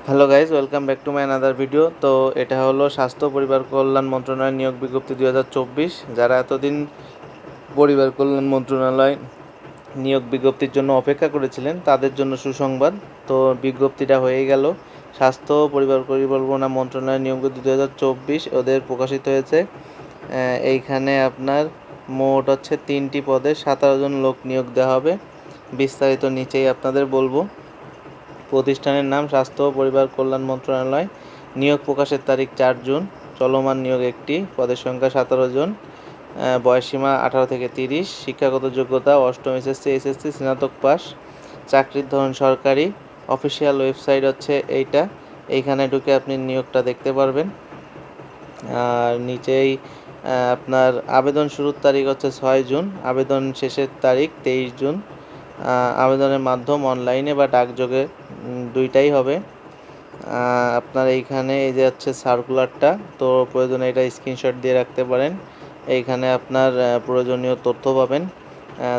Hello guys, welcome back to my another video. তো এটা হলো স্বাস্থ্য পরিবার কল্যাণ মন্ত্রণালয়ের নিয়োগ বিজ্ঞপ্তি 2024। যারা এতদিন পরিবার কল্যাণ মন্ত্রণালয় নিয়োগ বিজ্ঞপ্তির জন্য অপেক্ষা করেছিলেন তাদের জন্য সুসংবাদ। তো বিজ্ঞপ্তিটা হয়ে গেল। স্বাস্থ্য পরিবার পরিকল্পনা মন্ত্রণালয়ের নিয়োগ বিজ্ঞপ্তি 2024 ওদের প্রকাশিত হয়েছে। এইখানে আপনার মোট হচ্ছে 3টি পদে 17 জন লোক নিয়োগ দেওয়া হবে। বিস্তারিত নিচেই আপনাদের বলবো। প্রতিষ্ঠানের নাম স্বাস্থ্য ও পরিবার কল্যাণ মন্ত্রণালয়। নিয়োগ প্রকাশের তারিখ 4 জুন। চলমান নিয়োগ একটি। পদের সংখ্যা 17 জন। বয়সসীমা 18 থেকে 30। শিক্ষাগত যোগ্যতা অষ্টম এসএসসি, এসএসসি, স্নাতক পাস। চাকরির ধরন সরকারি। অফিসিয়াল ওয়েবসাইট হচ্ছে এইটা। এইখানে ঢুকে আপনি নিয়োগটা দেখতে পারবেন। আর নিচেই আপনার আবেদন শুরুর তারিখ হচ্ছে 6 জুন। আবেদন শেষের তারিখ 23 জুন। আবেদনের মাধ্যম অনলাইনে বা ডাকযোগে দুইটাই হবে। আপনার এইখানে এই যে হচ্ছে সার্কুলারটা, তো প্রয়োজনে এটা স্ক্রিনশট দিয়ে রাখতে পারেন। এইখানে আপনার প্রয়োজনীয় তথ্য পাবেন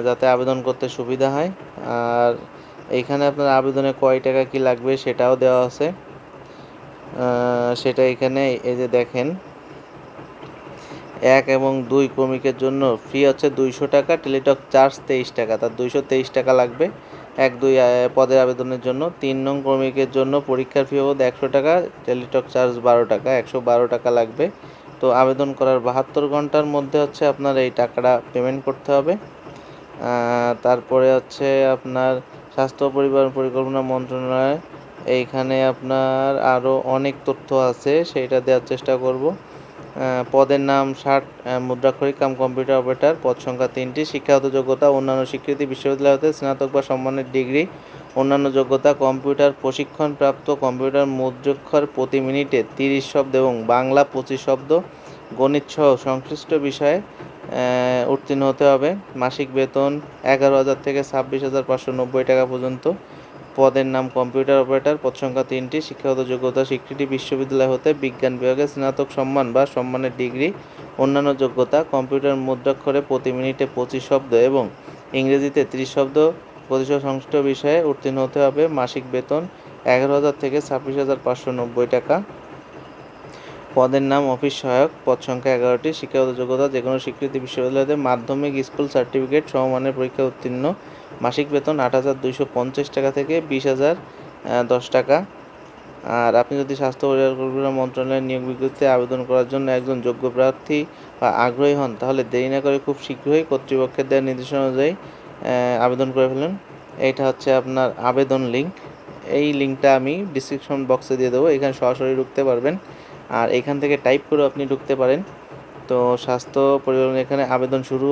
যাতে আবেদন করতে সুবিধা হয়। আর এইখানে আপনার আবেদনে কয় টাকা কি লাগবে সেটাও দেওয়া আছে। সেটা এখানে এই যে দেখেন, 1 এবং 2 ক্রমিকের জন্য ফি হচ্ছে 200 টাকা, টেলিটক চার্জ 23 টাকা, তার 223 টাকা লাগবে 1-2 পদের আবেদনের জন্য। 3 নং ক্রমিকের জন্য পরীক্ষার ফি বাবদ 100 টাকা, টেলিটক চার্জ 12 টাকা, 112 টাকা লাগবে। তো আবেদন করার 72 ঘন্টার মধ্যে হচ্ছে আপনার এই টাকাটা পেমেন্ট করতে হবে। তারপরে হচ্ছে আপনার স্বাস্থ্য পরিবার পরিকল্পনা মন্ত্রণালয়, এইখানে আপনার আরও অনেক তথ্য আছে, সেইটা দেওয়ার চেষ্টা করব। পদের নাম 60 মুদ্রাক্ষরিক কাম কম্পিউটার অপারেটর। পদ সংখ্যা 3টি। শিক্ষাগত যোগ্যতা অন্যান্য স্বীকৃতি বিশ্ববিদ্যালয় হতে স্নাতক বা সম্মানের ডিগ্রি। অন্যান্য যোগ্যতা কম্পিউটার প্রশিক্ষণপ্রাপ্ত কম্পিউটার মুদ্রাক্ষর প্রতি মিনিটে 30 শব্দ এবং বাংলা 25 শব্দ, গণিত সহ সংশ্লিষ্ট বিষয়ে উত্তীর্ণ হতে হবে। মাসিক বেতন 11,000 থেকে 26,590 টাকা পর্যন্ত। পদের নাম কম্পিউটার অপারেটর। পদ সংখ্যা 3টি। শিক্ষাগত যোগ্যতা স্বীকৃতি বিশ্ববিদ্যালয় হতে বিজ্ঞান বিভাগে স্নাতক সম্মান বা সম্মানের ডিগ্রি। অন্যান্য যোগ্যতা কম্পিউটার মুদ্রাক্ষরে প্রতি মিনিটে 25 শব্দ এবং ইংরেজিতে 30 শব্দ, প্রতিশত সংশ্লিষ্ট বিষয়ে উত্তীর্ণ হতে হবে। মাসিক বেতন 11,000 থেকে 26,590 টাকা। পদের নাম অফিস সহায়ক। পদ সংখ্যা 11টি। শিক্ষাগত যোগ্যতা যেকোনো স্বীকৃতি বিশ্ববিদ্যালয়তে মাধ্যমিক স্কুল সার্টিফিকেট সমমানের পরীক্ষা উত্তীর্ণ। মাসিক বেতন 8,250 টাকা থেকে 20,010 টাকা। আর আপনি যদি স্বাস্থ্য পরিবার কল্যাণ মন্ত্রণালয়ের নিয়োগ বিজ্ঞপ্তিতে আবেদন করার জন্য একজন যোগ্য প্রার্থী বা আগ্রহী হন, তাহলে দেরি না করে খুব শীঘ্রই কর্তৃপক্ষের দেওয়া নির্দেশনা অনুযায়ী আবেদন করে ফেলুন। এইটা হচ্ছে আপনার আবেদন লিঙ্ক। এই লিঙ্কটা আমি ডিসক্রিপশন বক্সে দিয়ে দেবো, এখানে সরাসরি ঢুকতে পারবেন। আর এখান থেকে টাইপ করেও আপনি ঢুকতে পারেন। তো স্বাস্থ্য পরিবার এখানে আবেদন শুরু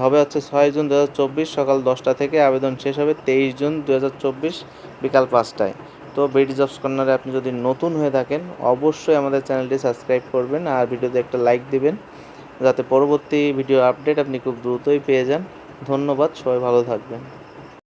হবে হচ্ছে 6 জুন 2024 সকাল 10টা থেকে। আবেদন শেষ হবে 23 জুন 2024 বিকাল 5টায়। তো বিডি জবস কর্নারে আপনি যদি নতুন হয়ে থাকেন অবশ্যই আমাদের চ্যানেলটি সাবস্ক্রাইব করবেন আর ভিডিওতে একটা লাইক দিবেন, যাতে পরবর্তী ভিডিও আপডেট আপনি খুব দ্রুতই পেয়ে যান। ধন্যবাদ, সবাই ভালো থাকবেন।